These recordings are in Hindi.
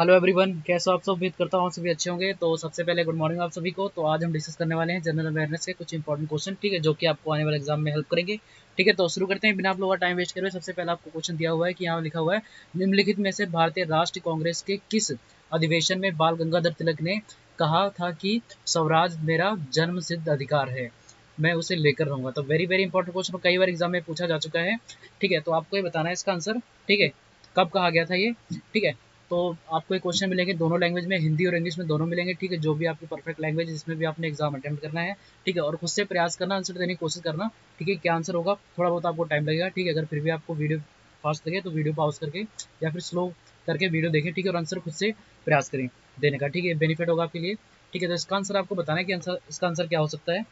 हेलो एवरीवन, कैसे हो आप सब। उम्मीद करता हूँ आप सभी अच्छे होंगे। तो सबसे पहले गुड मॉर्निंग आप सभी को। तो आज हम डिस्कस करने वाले हैं जनरल अवेयरनेस के कुछ इंपॉर्टेंट क्वेश्चन, ठीक है, जो कि आपको आने वाले एग्जाम में हेल्प करेंगे। ठीक है, तो शुरू करते हैं बिना आप लोगों का टाइम वेस्ट करे। सबसे पहले आपको क्वेश्चन दिया हुआ है कि यहाँ लिखा हुआ है, निम्नलिखित में से भारतीय राष्ट्रीय कांग्रेस के किस अधिवेशन में बाल गंगाधर तिलक ने कहा था कि स्वराज मेरा जन्म सिद्ध अधिकार है, मैं उसे लेकर रहूंगा। तो वेरी वेरी इंपॉर्टेंट क्वेश्चन, कई बार एग्जाम में पूछा जा चुका है। ठीक है, तो आपको ये बताना है इसका आंसर। ठीक है, कब कहा गया था ये। ठीक है, तो आपको एक क्वेश्चन मिलेंगे दोनों लैंग्वेज में, हिंदी और इंग्लिश में दोनों मिलेंगे। ठीक है, जो भी आपकी परफेक्ट लैंग्वेज है जिसमें भी आपने एग्जाम अटेम्प्ट करना है। ठीक है, और खुद से प्रयास करना, आंसर देने की कोशिश करना। ठीक है, क्या आंसर होगा थोड़ा बहुत आपको टाइम लगेगा। ठीक है, अगर फिर भी आपको वीडियो फास्ट लगे तो वीडियो पॉज करके या फिर स्लो करके वीडियो देखें। ठीक है, और आंसर खुद से प्रयास करें देने का। ठीक है, बेनिफिट होगा आपके लिए। ठीक है, तो इसका आंसर आपको बताना है कि आंसर इसका आंसर क्या हो सकता है।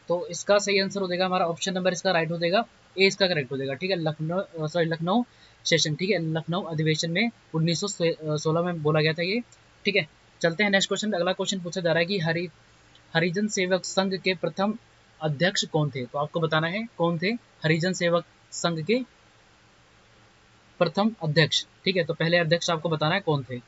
तो इसका सही आंसर हो जाएगा हमारा ऑप्शन नंबर इसका राइट हो जाएगा, ए इसका करेक्ट हो जाएगा। ठीक है, लखनऊ सेशन। ठीक है, लखनऊ अधिवेशन में 1916 में बोला गया था ये। ठीक है, चलते हैं नेक्स्ट क्वेश्चन। अगला क्वेश्चन पूछा जा रहा है कि हरिजन सेवक संघ के प्रथम अध्यक्ष कौन थे। तो आपको बताना है कौन थे हरिजन सेवक संघ के प्रथम अध्यक्ष। ठीक है, तो पहले अध्यक्ष आपको बताना है कौन थे।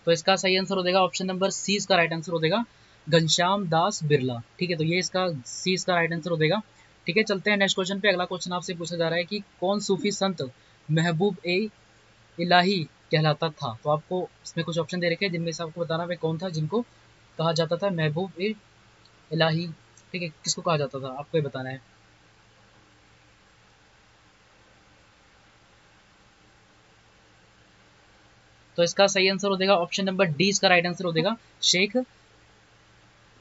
तो इसका सही आंसर हो जाएगा ऑप्शन नंबर सी, इसका राइट आंसर हो जाएगा घनश्याम दास बिरला। ठीक है, तो ये इसका सी इसका राइट आंसर हो जाएगा। ठीक है, चलते हैं नेक्स्ट क्वेश्चन पे। अगला क्वेश्चन आपसे पूछा जा रहा है कि कौन सूफी संत महबूब ए इलाही कहलाता था। तो आपको इसमें कुछ ऑप्शन दे रखे हैं जिनमें से आपको बताना है कौन था जिनको कहा जाता था महबूब ए इलाही। ठीक है, किसको कहा जाता था आपको ये बताना है। तो इसका सही आंसर हो जाएगा ऑप्शन नंबर डी, इसका राइट आंसर हो जाएगा शेख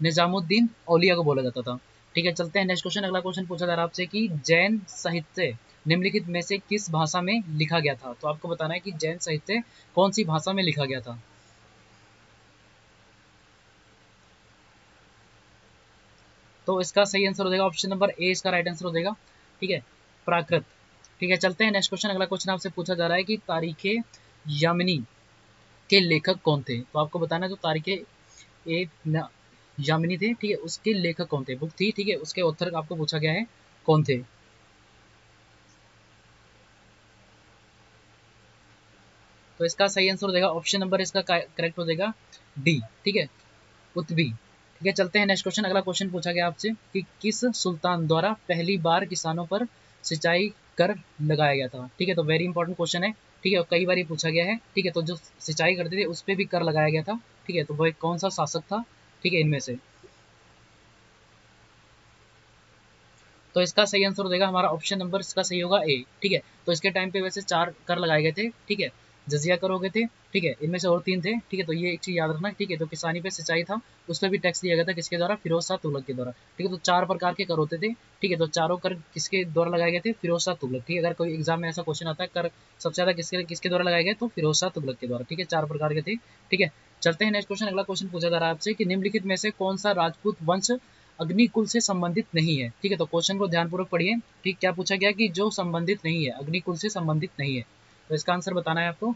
निजामुद्दीन औलिया को बोला जाता था। ठीक है, चलते हैं नेक्स्ट क्वेश्चन। अगला क्वेश्चन पूछा जा रहा है आपसे कि जैन साहित्य निम्नलिखित में से किस भाषा में लिखा गया था। तो आपको बताना है कि जैन साहित्य कौन सी भाषा में लिखा गया था। तो इसका सही आंसर हो जाएगा ऑप्शन नंबर ए, इसका राइट आंसर हो जाएगा। ठीक है, प्राकृत। ठीक है, चलते हैं नेक्स्ट क्वेश्चन। अगला क्वेश्चन आपसे पूछा जा रहा है कि तारीखे यामिनी के लेखक कौन थे। तो आपको बताना है जो तारीखे ए यामिनी थे, ठीक है, उसके लेखक कौन थे, बुक थी। ठीक है, उसके ऑथर आपको पूछा गया है कौन थे। तो इसका सही आंसर हो जाएगा ऑप्शन नंबर इसका करेक्ट हो जाएगा डी। ठीक है, उत्बी। ठीक है, चलते हैं नेक्स्ट क्वेश्चन। अगला क्वेश्चन पूछा गया आपसे कि किस सुल्तान द्वारा पहली बार किसानों पर सिंचाई कर लगाया गया था। ठीक है, तो वेरी इंपॉर्टेंट क्वेश्चन है। ठीक है, और कई बार ये पूछा गया है। ठीक है, तो जो सिंचाई करते थे उस पर भी कर लगाया गया था। ठीक है, तो वह कौन सा शासक था। ठीक है, इनमें से। तो इसका सही आंसर हो जाएगा हमारा ऑप्शन नंबर इसका सही होगा ए। ठीक है, तो इसके टाइम पे वैसे 4 कर लगाए गए थे। ठीक है, जजिया कर हो गए थे। ठीक है, इनमें से और 3 थे। ठीक है, तो ये एक चीज़ याद रखना। ठीक है, तो किसानी पे सिंचाई था, उस पर भी टैक्स दिया गया था, किसके द्वारा, फिरोज शाह तुगलक के द्वारा। ठीक है, तो 4 प्रकार के कर होते थे। ठीक है, तो चारों कर किसके द्वारा लगाए गए थे, फिरोज शाह तुगलक। ठीक है, अगर कोई एग्जाम में ऐसा क्वेश्चन आता है कर सबसे ज़्यादा किसके किसके द्वारा लगाए गए, तो फिरोज शाह तुगलक के द्वारा। ठीक है, 4 प्रकार के थे। ठीक है, चलते हैं नेक्स्ट क्वेश्चन। अगला क्वेश्चन पूछा जा रहा है आपसे कि निम्नलिखित में से कौन सा राजपूत वंश अग्निकुल से संबंधित नहीं है। ठीक है, तो क्वेश्चन को ध्यानपूर्वक पढ़िए। ठीक, क्या पूछा गया कि जो संबंधित नहीं है, अग्निकुल से संबंधित नहीं है। तो इसका आंसर बताना है आपको।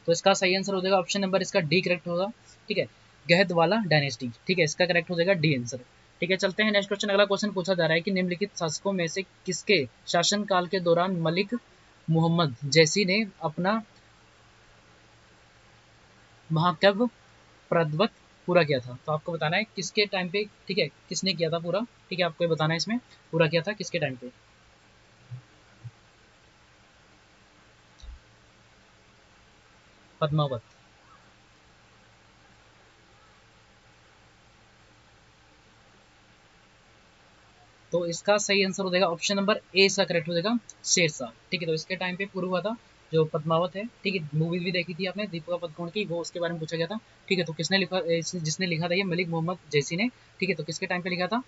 तो इसका सही आंसर हो जाएगा ऑप्शन नंबर इसका डी करेक्ट होगा। ठीक है, गहदवाला डायनेस्टी। ठीक है, इसका करेक्ट हो जाएगा डी आंसर। ठीक है, चलते हैं नेक्स्ट क्वेश्चन। अगला क्वेश्चन पूछा जा रहा है कि निम्नलिखित शासकों में से किसके शासनकाल के दौरान मलिक मोहम्मद जैसी ने अपना महाकाव्य प्रद्वत पूरा किया था। तो आपको बताना है किसके टाइम पे। ठीक है, किसने किया था पूरा। ठीक है, आपको ये बताना है इसमें पूरा किया था किसके टाइम पे। पद्मावत। तो इसका सही आंसर हो जाएगा ऑप्शन नंबर ए, इसका करेक्ट हो जाएगा शेरशाह। ठीक है, तो इसके टाइम पे पूरा हुआ था जो पद्मावत है। ठीक है, मूवी भी देखी थी आपने दीपिका पादुकोण की, वो उसके बारे में पूछा गया था। ठीक है, तो किसने लिखा, जिसने लिखा था ये मलिक मोहम्मद जैसी ने। ठीक है, तो किसके टाइम पे लिखा था।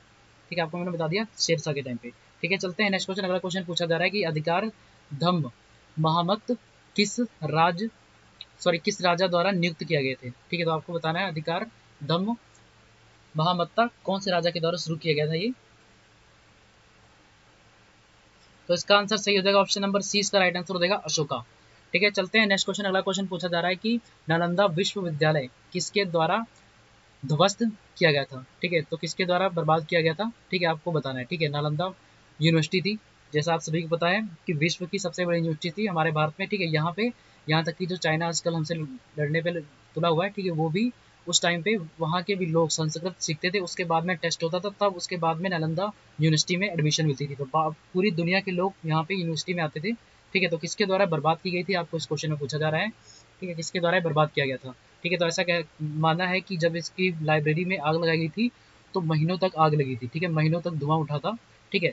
ठीक है, आपको मैंने बता दिया शेरशाह के टाइम पे। ठीक है, चलते हैं नेक्स्ट क्वेश्चन। अगला क्वेश्चन पूछा जा रहा है कि अधिकार धम्म महामत किस राज किस राजा द्वारा नियुक्त किया गए थे। ठीक है, तो आपको बताना है अधिकार धम्म महामत्ता कौन से राजा के द्वारा शुरू किया गया था ये? तो इसका आंसर सही हो जाएगा ऑप्शन नंबर सी, इसका राइट आंसर हो जाएगा अशोका। ठीक है, चलते हैं नेक्स्ट क्वेश्चन। अगला क्वेश्चन पूछा जा रहा है कि नालंदा विश्वविद्यालय किसके द्वारा ध्वस्त किया गया था? ठीक है, तो किसके द्वारा बर्बाद किया गया था? ठीक है, आपको बताना है। ठीक है, नालंदा यूनिवर्सिटी थी, जैसा आप सभी को पता है कि विश्व की सबसे बड़ी यूनिवर्सिटी थी हमारे भारत में। ठीक है, यहाँ पे यहाँ तक कि जो चाइना आजकल हमसे लड़ने पे तुला हुआ है, ठीक है, वो भी उस टाइम पे वहाँ के भी लोग संस्कृत सीखते थे, उसके बाद में टेस्ट होता था, तब उसके बाद में नालंदा यूनिवर्सिटी में एडमिशन मिलती थी। तो पूरी दुनिया के लोग यहाँ पे यूनिवर्सिटी में आते थे। ठीक है, तो किसके द्वारा बर्बाद की गई थी, आपको इस क्वेश्चन में पूछा जा रहा है। ठीक है, किसके द्वारा बर्बाद किया गया था? ठीक है, तो ऐसा माना है कि जब इसकी लाइब्रेरी में आग लगाई गई थी तो महीनों तक आग लगी थी। ठीक है, महीनों तक धुआं उठा था। ठीक है,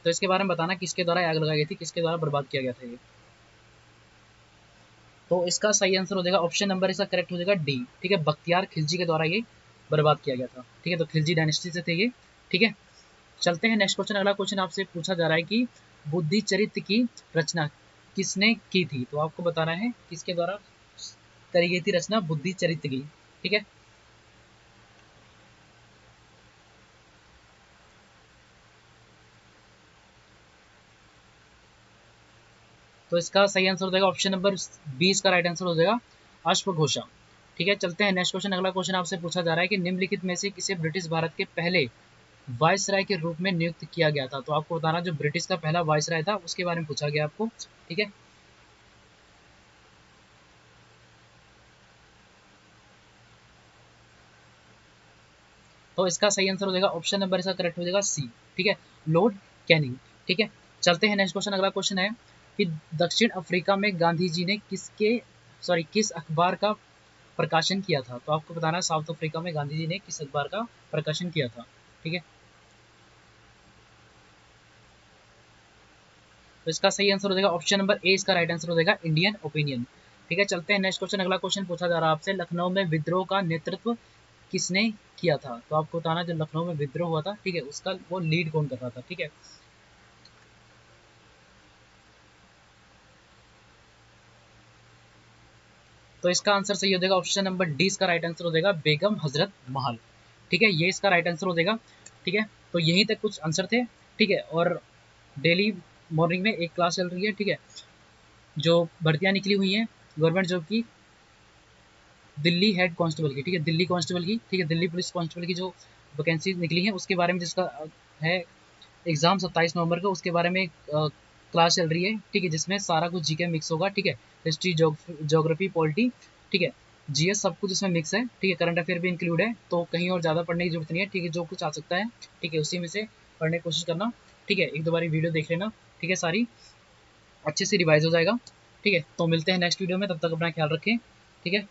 तो इसके बारे में बताना किसके द्वारा आग लगाई गई थी, किसके द्वारा बर्बाद किया गया था ये? तो इसका सही आंसर हो जाएगा ऑप्शन नंबर इसका करेक्ट हो जाएगा डी। ठीक है, बख्तियार खिलजी के द्वारा ये बर्बाद किया गया था। ठीक है, तो खिलजी डायनेस्टी से थे ये। ठीक है, चलते हैं नेक्स्ट क्वेश्चन। अगला क्वेश्चन आपसे पूछा जा रहा है कि बुद्धि चरित्र की रचना किसने की थी? तो आपको बताना है किसके द्वारा करी गई थी रचना बुद्धि चरित्र की। ठीक है, तो इसका सही आंसर हो जाएगा ऑप्शन नंबर 20 का राइट आंसर हो जाएगा अश्वघोषा। ठीक है, चलते हैं नेक्स्ट क्वेश्चन। अगला क्वेश्चन आपसे पूछा जा रहा है कि निम्नलिखित में से किसे ब्रिटिश भारत के पहले वायसराय के रूप में नियुक्त किया गया था? तो आपको बताना जो ब्रिटिश का पहला वायसराय था उसके बारे में पूछा गया आपको। ठीक है, तो इसका सही आंसर हो जाएगा ऑप्शन नंबर इसका करेक्ट हो जाएगा सी। ठीक है, लॉर्ड कैनिंग। ठीक है, चलते हैं नेक्स्ट क्वेश्चन। अगला क्वेश्चन है कि दक्षिण अफ्रीका में गांधी जी ने किस अखबार का प्रकाशन किया था? तो आपको बताना है साउथ अफ्रीका में गांधी जी ने किस अखबार का प्रकाशन किया था। ठीक है, तो इसका सही आंसर हो जाएगा ऑप्शन नंबर ए, इसका राइट आंसर हो जाएगा इंडियन ओपिनियन। ठीक है, चलते हैं नेक्स्ट क्वेश्चन। अगला क्वेश्चन पूछा जा रहा है आपसे लखनऊ में विद्रोह का नेतृत्व किसने किया था? तो आपको बताना जो लखनऊ में विद्रोह हुआ था, ठीक है, उसका वो लीड कौन कर रहा था? ठीक है, तो इसका आंसर सही हो जाएगा ऑप्शन नंबर डी, इसका राइट आंसर हो जाएगा बेगम हजरत महल। ठीक है, ये इसका राइट आंसर हो जाएगा। ठीक है, तो यहीं तक कुछ आंसर थे। ठीक है, और डेली मॉर्निंग में एक क्लास चल रही है। ठीक है, जो भर्तियां निकली हुई हैं गवर्नमेंट जॉब की, दिल्ली हेड कांस्टेबल की, ठीक है, दिल्ली कांस्टेबल की, ठीक है, दिल्ली पुलिस कांस्टेबल की जो वैकेंसी निकली है उसके बारे में, जिसका है एग्जाम 27 नवंबर को, उसके बारे में क्लास चल रही है। ठीक है, जिसमें सारा कुछ जीके मिक्स होगा। ठीक है, हिस्ट्री, जोग्राफी, पॉलिटी, ठीक है, जीएस, सब कुछ इसमें मिक्स है। ठीक है, करंट अफेयर भी इंक्लूड है, तो कहीं और ज़्यादा पढ़ने की जरूरत नहीं है। ठीक है, जो कुछ आ सकता है, ठीक है, उसी में से पढ़ने की कोशिश करना। ठीक है, एक दो बारी वीडियो देख लेना। ठीक है, सारी अच्छे से रिवाइज हो जाएगा। ठीक है, तो मिलते हैं नेक्स्ट वीडियो में, तब तक अपना ख्याल रखें। ठीक है।